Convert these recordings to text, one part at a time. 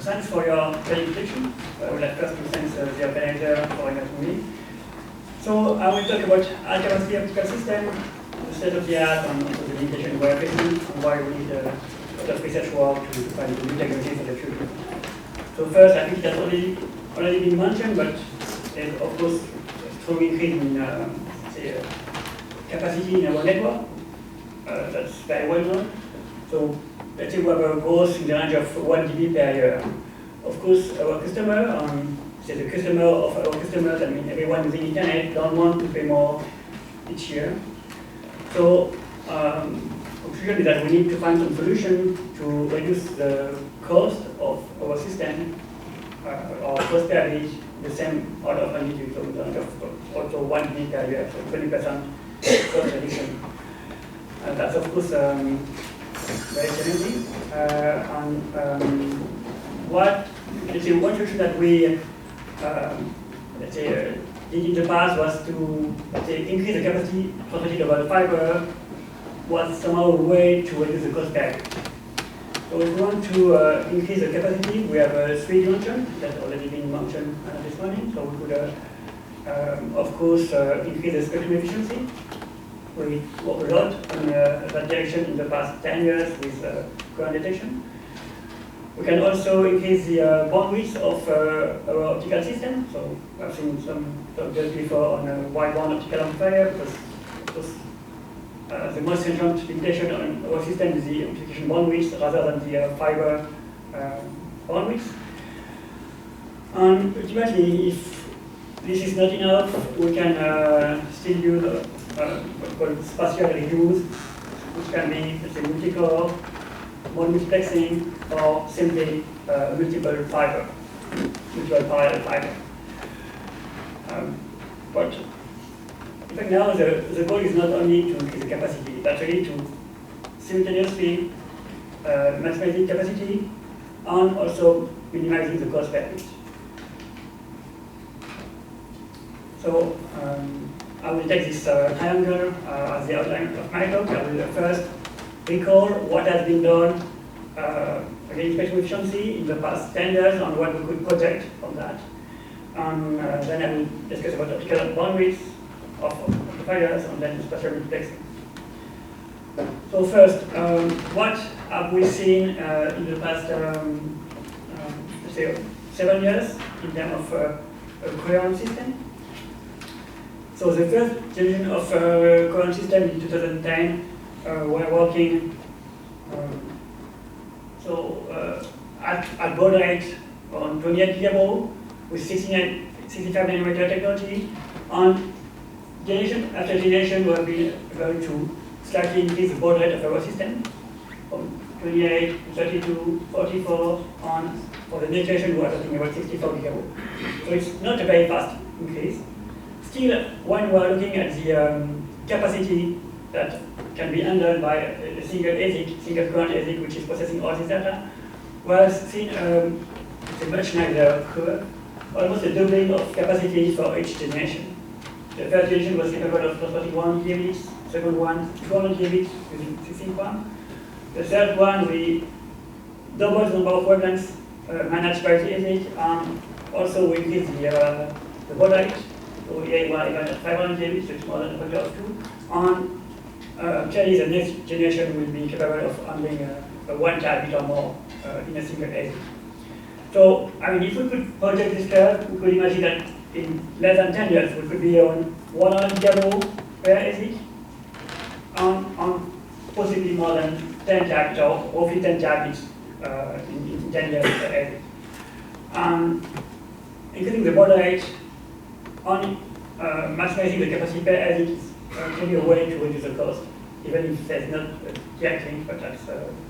thanks for your presentation. I would like first to thank the organizer for inviting me. So I will talk about high capacity optical system, the state of the art, and also the limitation we are facing, and why we need a lot of research work to find the new technology for the future. So first, I think it has already been mentioned, but there's of course a strong increase in say, capacity in our network. That's very well known. So let's say we have a growth in the range of 1 dB per year. Of course, our customer, say the customer of our customers, I mean everyone using internet, don't want to pay more each year. So conclusion is that we need to find some solution to reduce the cost of our system or cost per bit the same order of magnitude, so the range of also 1 dB per year, so 20% cost reduction. That's of course very challenging. One solution that we did in the past was to increase the capacity transmitted over the fiber was somehow a way to reduce the cost per bit. So if we want to increase the capacity, we have a 3 dimension that's already been mentioned this morning. So we could, of course, increase the spectrum efficiency. We worked a lot in that direction in the past 10 years with current detection. We can also increase the bandwidth of our optical system. So I've seen some talk just before on a wideband optical amplifier, because of course, the most stringent limitation on our system is the amplification bandwidth rather than the fiber bandwidth. And ultimately, if this is not enough, we can still use what's called spatial reuse, which can be, let's say, multi-core, multiplexing, or simply multiple fiber, multiple parallel fiber. But in fact now the goal is not only to increase the capacity, but really to simultaneously maximize the capacity and also minimizing the cost per bit. So I will take this triangle as the outline of my talk. I will first recall what has been done against spectrum efficiency in the past 10 years and what we could project from that. And then I will discuss about optical bandwidth of amplifiers and then spatial multiplexing. So first, what have we seen in the past, let's say, 7 years in terms of a coherent system? So the first generation of coherent system in 2010 were working at baud rate on 28 GHz with 65 nanometer technology, and generation after generation we have been able to slightly increase the baud rate of our system from 28 to 32, 44, and for the next generation we are talking about 64 GHz. So it's not a very fast increase. Still, when we are looking at the capacity that can be handled by a single ASIC, single current ASIC, which is processing all this data, we have seen a much nicer curve, almost a doubling of capacity for each generation. The first generation was capable of transporting 1 gigabits, second one 200 gigabits using 16.1. The third one, we doubled the number of wavelengths managed by the ASIC, and also we increased the baud rate. So here we are even at 500 gigabits, so it's more than a factor of 2. And clearly the next generation will be capable of handling 1 terabit or more in a single ASIC. So, I mean, if we could project this curve, we could imagine that in less than 10 years, we could be on 100 gigabits per ASIC, and possibly more than 10 terabits or roughly 10 terabits in 10 years per ASIC. Increasing the baud rate on maximizing the capacity per ASIC is clearly a way to reduce the cost, even if there's not a direct link, but that's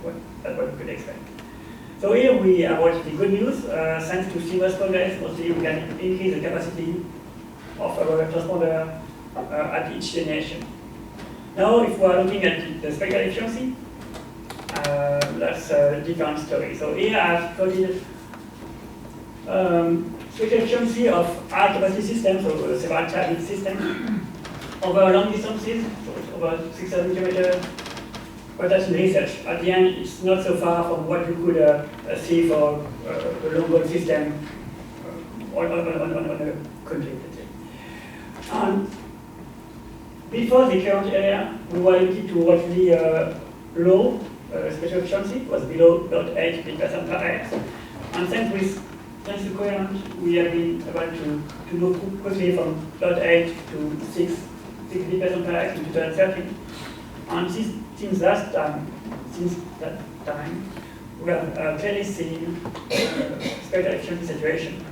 what we could expect. So here we have the good news. Thanks to CMOS progress, mostly we can increase the capacity of our transponder at each generation. Now, if we are looking at the spectral efficiency, that's a different story. So here I've plotted spectral efficiency of high capacity systems, so several terabit system, over long distances, so it's over 6,000 kilometers, but that's in research. At the end, it's not so far from what you could see for a long-haul system on a country, let's say. Before the current era, we were limited to roughly low spatial efficiency, it was below 0.8 bit% per X. And thanks to current, we have been able to move quickly from 0.8 to 6 bit% per X in 2013. And since that time, we have clearly seen spatial efficiency saturation.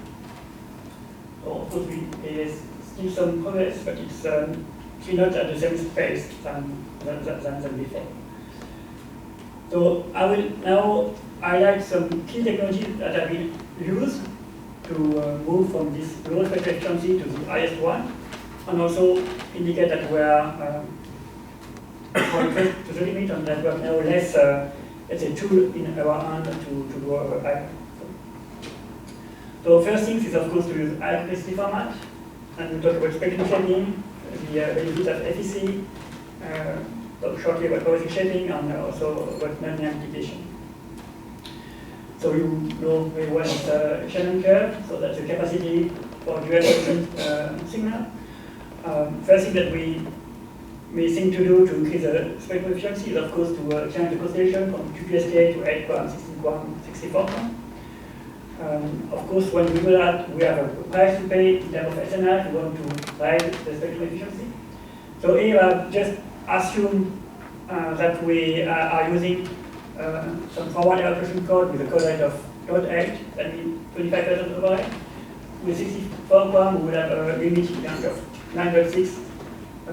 So of course, there is still some progress, but it's not at the same pace than before. So I will now highlight some key technologies that have been used to move from this low spatial efficiency to the highest one, and also indicate that we are close to the limit and that we have now less, let's say, tool in our hand to go higher. So first thing is, of course, to use high complexity format, and we talk about spectrum shaping, the benefits of FEC, talk shortly about policy shaping, and also about memory amplification. So you know very well the Shannon curve, so that's the capacity for dual signal. First thing that we may think to do to increase the spectrum efficiency is, of course, to change the constellation from QPSK to 8 quorum, 16 quorum, 64 quorum. Of course, when we do that, we have a price to pay in terms of SNR if we want to raise the spectrum efficiency. So here I've just assumed that we are using some forward allocation code with a code rate of 0.8, that means 25% overhead. With 64 quorum, we will have a limit in terms of 9.6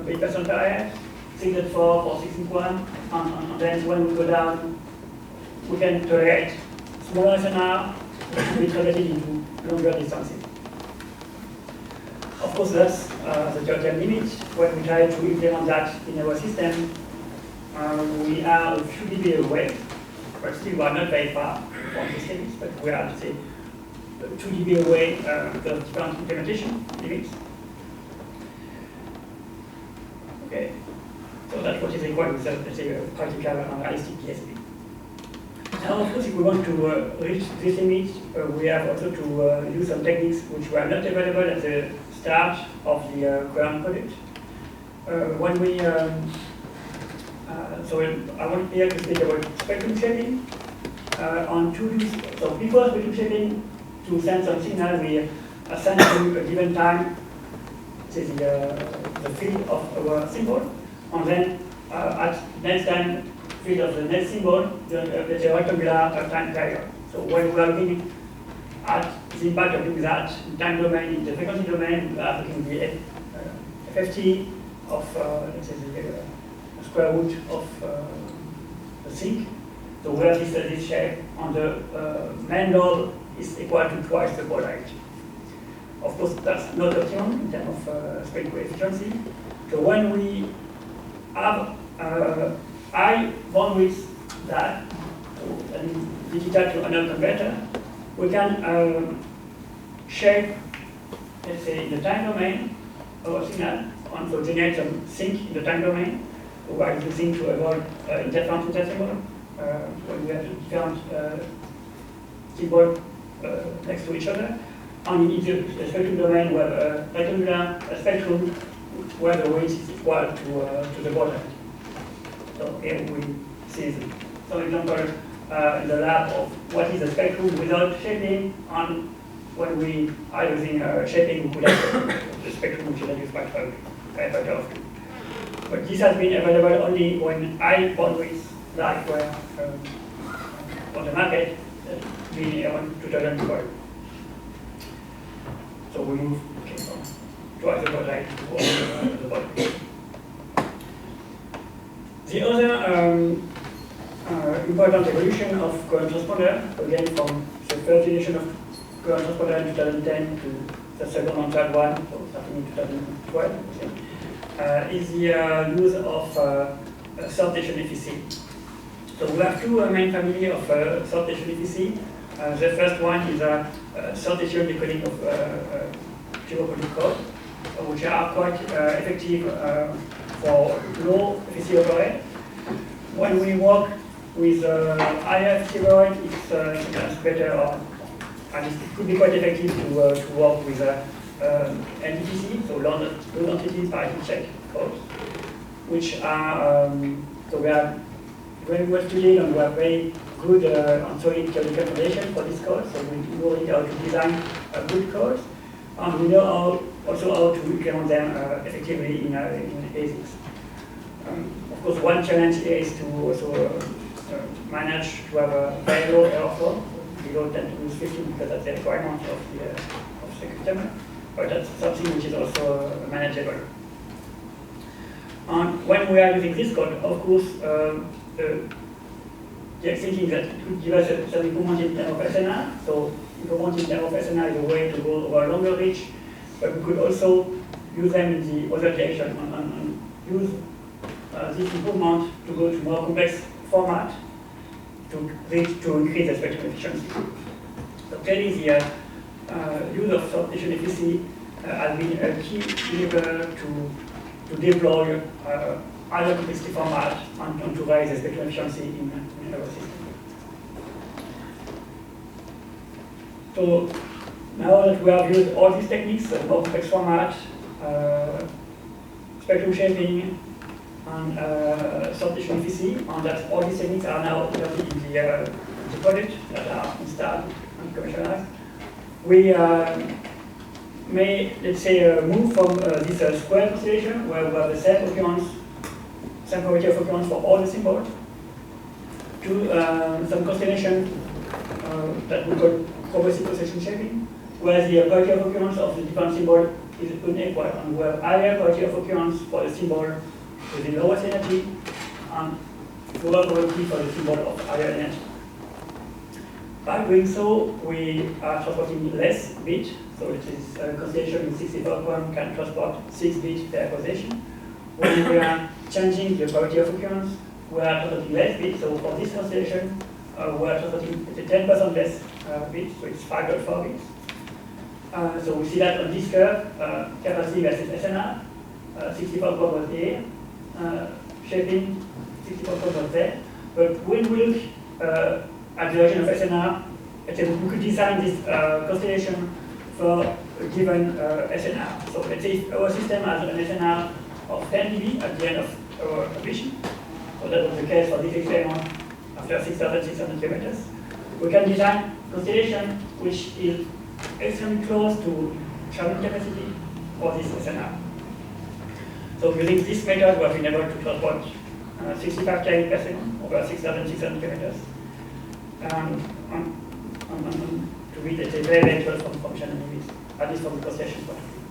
bit% per IF, 6.4 for 16 quorum, and then when we go down, we can tolerate smaller SNR, which translated into longer distances. Of course, that's the short-term limit. When we try to implement that in our system, we are a few dB away, but still we are not very far from this limit, but we are, say, 2 dB away because of different implementation limits. Okay, so that's what is required with, let's say, a practical and realistic DSP. Now, of course, if we want to reach this limit, we have also to use some techniques which were not available at the start of the current project. When we, so I want here to speak about spectrum shaping. On two, so before spectrum shaping, to send some signal, we assign to a given time the field of our symbol, and then at next time field of the next symbol, there's a rectangular time period. So when we are looking at the impact of doing that in time domain, in the frequency domain, we are looking at the FFT of let's say the square root of the sink. So where this shape on the main node is equal to twice the polarity. Of course, that's not optimum in terms of spectral efficiency. So when we have high bandwidth that, so I mean digital to analog converter, we can shape, let's say, in the time domain our signal, and so generate some sink in the time domain, while using to avoid interference intersymbol when we have different symbols next to each other. And in the spectrum domain, we have a rectangular spectrum where the weight is equal to the border. So here we see some example in the lab of what is the spectrum without shaping, and when we are using shaping, we could have the spectrum which is reduced by 12 factor of 2. But this has been available only when high bandwidth like were on the market in around 2012. So we move from twice the baud to the baud. The other important evolution of current transponder, again from the first generation of current transponder in 2010 to the second and third one, so starting in 2012, is the use of third station FEC. So we have two main family of third station FEC. The first one is a third station decoding of geopolitical code, which are quite effective for low FEC overhead. When when we work with higher steroid, it's sometimes better, or at least it could be quite effective to work with NDTC, so low density parity check codes, which are, so we are very well studied and we are very good on solid theoretical foundation for this code, so we know how to design good codes, and we know also how to implement them effectively in ASICs. Of course, one challenge here is to also manage to have a very low error flow. We don't tend to use 15 because that's the requirement of the customer, but that's something which is also manageable. And when we are using this code, of course, the thinking that it could give us some improvement in terms of SNR. So improvement in terms of SNR is a way to go over a longer reach, but we could also use them in the other direction and use this improvement to go to more complex format to increase the spectrum efficiency. So clearly the use of sortation efficiency has been a key lever to deploy higher complexity format and to raise the spectrum efficiency in our system. So now that we have used all these techniques, more complex format, spectrum shaping, and sortation efficiency, and that all these techniques are now in the product that are installed and commercialized, we may, let's say, move from this square constellation where we have the same occurrence, same probability of occurrence for all the symbols, to some constellation that we call progressive constellation shaping, where the probability of occurrence of the different symbol is unequal, and we have higher probability of occurrence for the symbol with the lowest energy, and lower probability for the symbol of higher energy. By doing so, we are transporting less bit, so it is a constellation with 64 quorum can transport 6 bits per position. When we are changing the probability of occurrence, we are transporting less bits, so for this constellation, we are transporting 10% less bits, so it's 5.4 bits. So we see that on this curve, capacity versus SNR, 64 quorum was here, shaping 64 quorum was there, but when we look at the direction of SNR, we could design this constellation for a given SNR. So let's say if our system has an SNR of 10 dB at the end of our mission, so that was the case for this experiment after 6,600 kilometers, we can design a constellation which is extremely close to traveling capacity for this SNR. So using this method, we have been able to transport 65 km per second over 6,600 kilometers. To read it very, very close from functional limits, at least from the constellation point of view.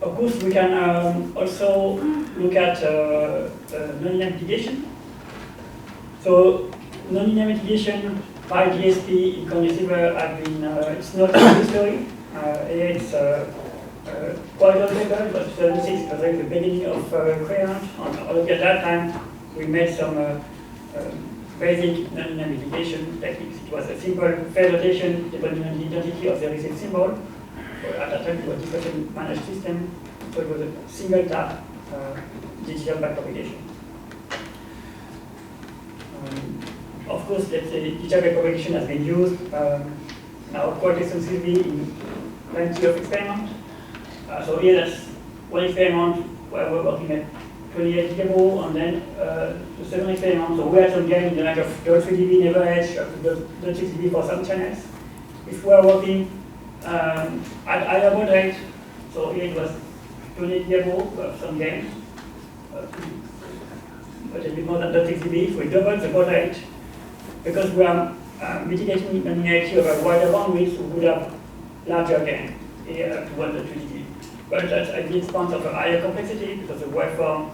Of course, we can also look at nonlinear mitigation. So, nonlinear mitigation by DSP in conreceiver have been, it's not a new story. It's quite old paper, it was 2006, it was like the beginning of Crayon. Already at that time, we made some basic nonlinear mitigation techniques. It was a simple phase rotation depending on the identity of the received symbol. So at that time, it was a dispersion managed system, so it was a single tap digital backpropagation. Of course, let's say digital backpropagation has been used now quite extensively in plenty of experiments. So here, that's one experiment where we're working at 28 dB, and then the second experiment, so we had some gain in the range of 0.3 dB never edge, up to 0.6 dB for some channels. If we are working at higher baud rate, so here it was 28 dB, we have some gain, but a bit more than 0.6 dB. If we double the baud rate, because we are mitigating nonlinearity over wider bandwidth, we would have larger gain, here up to 1.2 dB. But that's at the expense of a higher complexity, because the waveform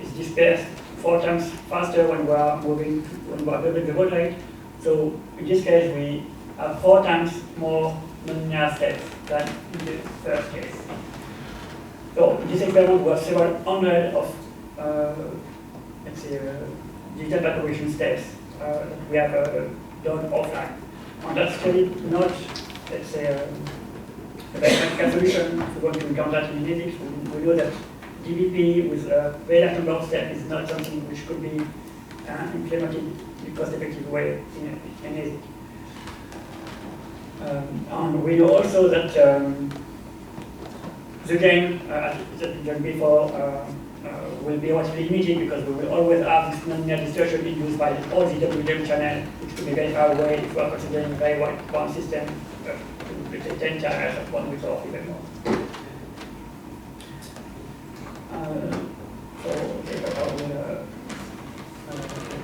is dispersed 4 times faster when we are moving, when we are doubling the baud rate. So in this case, we have 4 times more nonlinear steps than in the first case. So in this experiment, we have several hundred of, let's say, digital backpropagation steps that we have done offline. And that's really not, let's say, a very practical solution if we want to encounter that in physics. We know that DVP with a very large number of steps is not something which could be implemented in a cost-effective way in ASIC. And we know also that the gain, as mentioned before, will be relatively limited because we will always have this nonlinear distortion induced by all the WDM channels, which could be very far away if we are considering a very wide band system, let's say 10 channels at 1 meter or even more.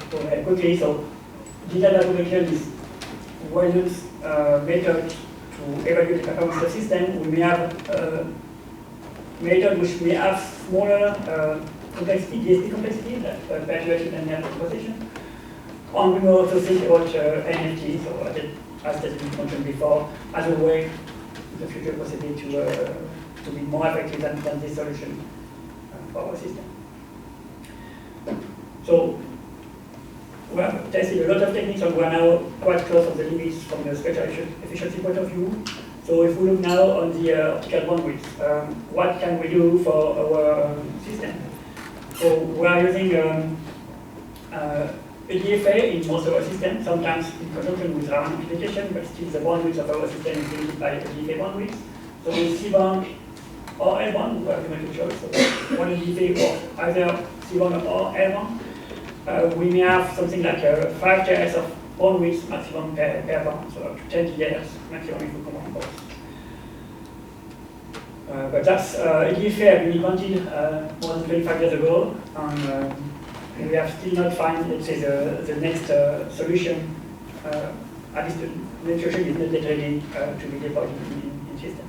So very quickly, so digital data conversion is well-used method to evaluate the performance of the system. We may have a method which may have smaller complexity, DSP complexity, that graduation and linear composition. And we may also think about NFT, so as has mentioned before, as a way in the future possibly to be more effective than this solution for our system. So we have tested a lot of techniques and we are now quite close to the limits from the spectral efficiency point of view. So if we look now on the optical bandwidth, what can we do for our system? So we are using a DFA in most of our systems, sometimes in conjunction with Raman amplification, but still the bandwidth of our system is limited by a DFA bandwidth. So with C-band or L-band, we have given two choices. So one DFA or either C-band or L-band. We may have something like 5 GHz of bandwidth maximum per band, so up to 10 GHz maximum if we combine both. But that's a DFA had been invented more than 25 years ago, and we have still not found, let's say, the next solution. At least the next solution is not yet ready to be deployed in system.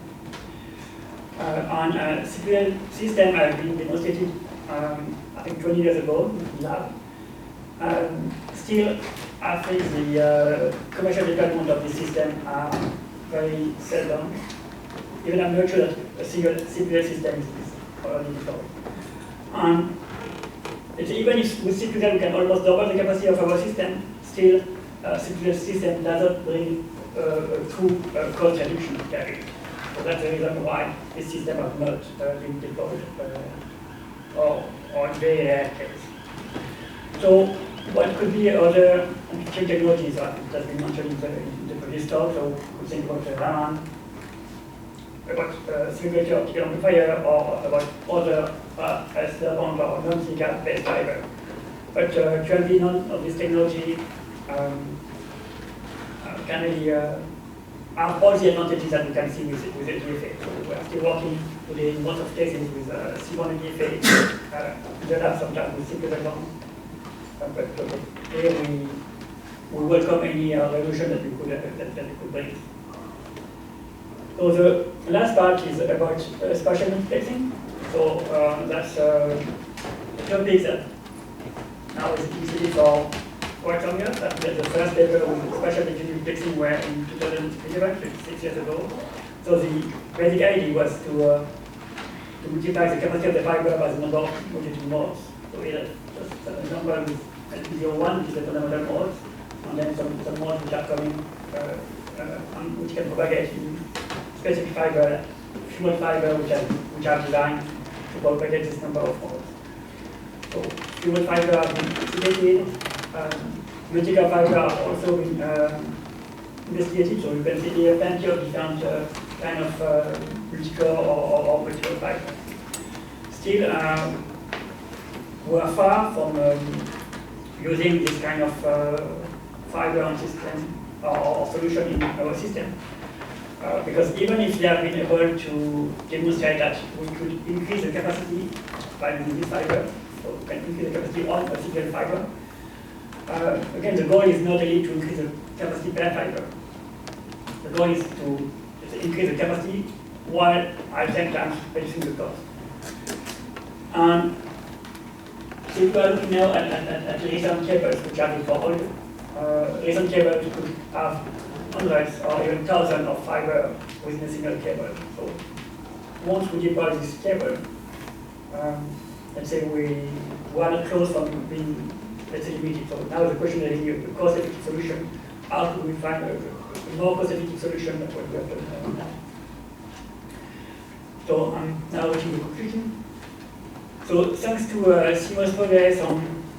And CPL system has been demonstrated, I think 20 years ago in the lab. Still, I think the commercial deployment of this system are very seldom. Even I'm not sure that a single CPL system is already deployed. And even if with CPL we can almost double the capacity of our system, still CPL system doesn't bring a true cost reduction carry. So that's the reason why this system has not been deployed or in very rare case. So what could be other application technologies that has been mentioned in the previous talk? So we think about Raman, about single optical amplifier, or about other S-band or non-silicon based fiber. But currently none of this technology can really have all the advantages that we can see with the DFA. So we are still working today in most of cases with C1 and DFA. We have sometimes with single band. But here we welcome any revolution that we could bring. So the last part is about spatial multiplexing. So that's a topic that now is easily for quite some years. The first paper with spatial multiplexing were in 2011, 6 years ago. So the basic idea was to multiply the capacity of the fiber by the number of multitude modes. So either just a number with LP01, which is the fundamental modes, and then some modes which are coming, which can propagate in specific fiber, fuel fiber, which are designed to propagate this number of modes. So fuel fiber has been investigated, multiple fiber have also been investigated, so you can see here plenty of different kind of multiple or multiple fiber. Still, we are far from using this kind of fiber and system or solution in our system. Because even if they have been able to demonstrate that we could increase the capacity by using this fiber, so we can increase the capacity on a single fiber. Again, the goal is not really to increase the capacity per fiber. The goal is to increase the capacity while at the same time reducing the cost. And if we are looking now at recent cables which are deployed, recent cables could have hundreds or even thousands of fiber within a single cable. So once we deploy this cable, let's say we are not close from being, let's say, limited. So now the question is a cost-effective solution. How do we find a more cost-effective solution than what we have done now? So I'm now reaching the conclusion. So thanks to CMOS progress,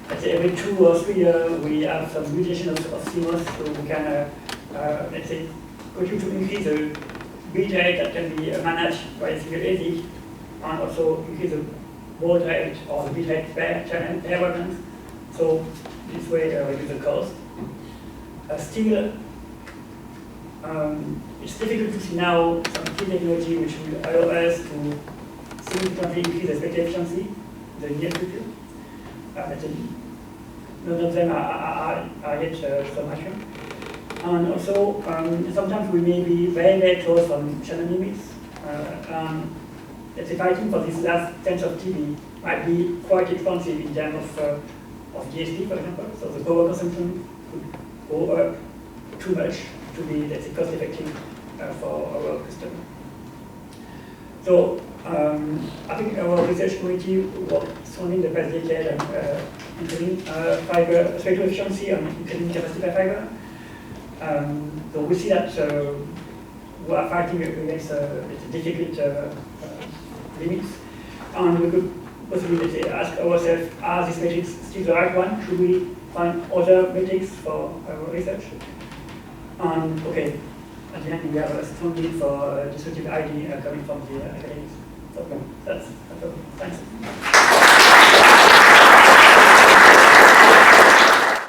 let's say every 2 or 3 years, we have some mutation of CMOS, so we can, let's say, continue to increase the bit rate that can be managed by a single ASIC, and also increase the baud rate or the bit rate per channel, per wavelength. So this way, reduce the cost. Still, it's difficult to see now some key technology which will allow us to significantly increase the spectral efficiency in the near future. None of them are yet so mature. And also, sometimes we may be very, very close on channel limits. Let's say fighting for this last tenth of TB might be quite expensive in terms of DSP, for example. So the power consumption could go up too much to be, let's say, cost effective for our customer. So I think our research community worked strongly in the past decade on including fiber spectral efficiency and including capacity per fiber. So we see that we are fighting against difficult limits, and we could possibly, let's say, ask ourselves, are these metrics still the right one? Should we find other metrics for our research? And okay, at the end we have a strong need for disruptive ID coming from the academics. So that's all. Thanks.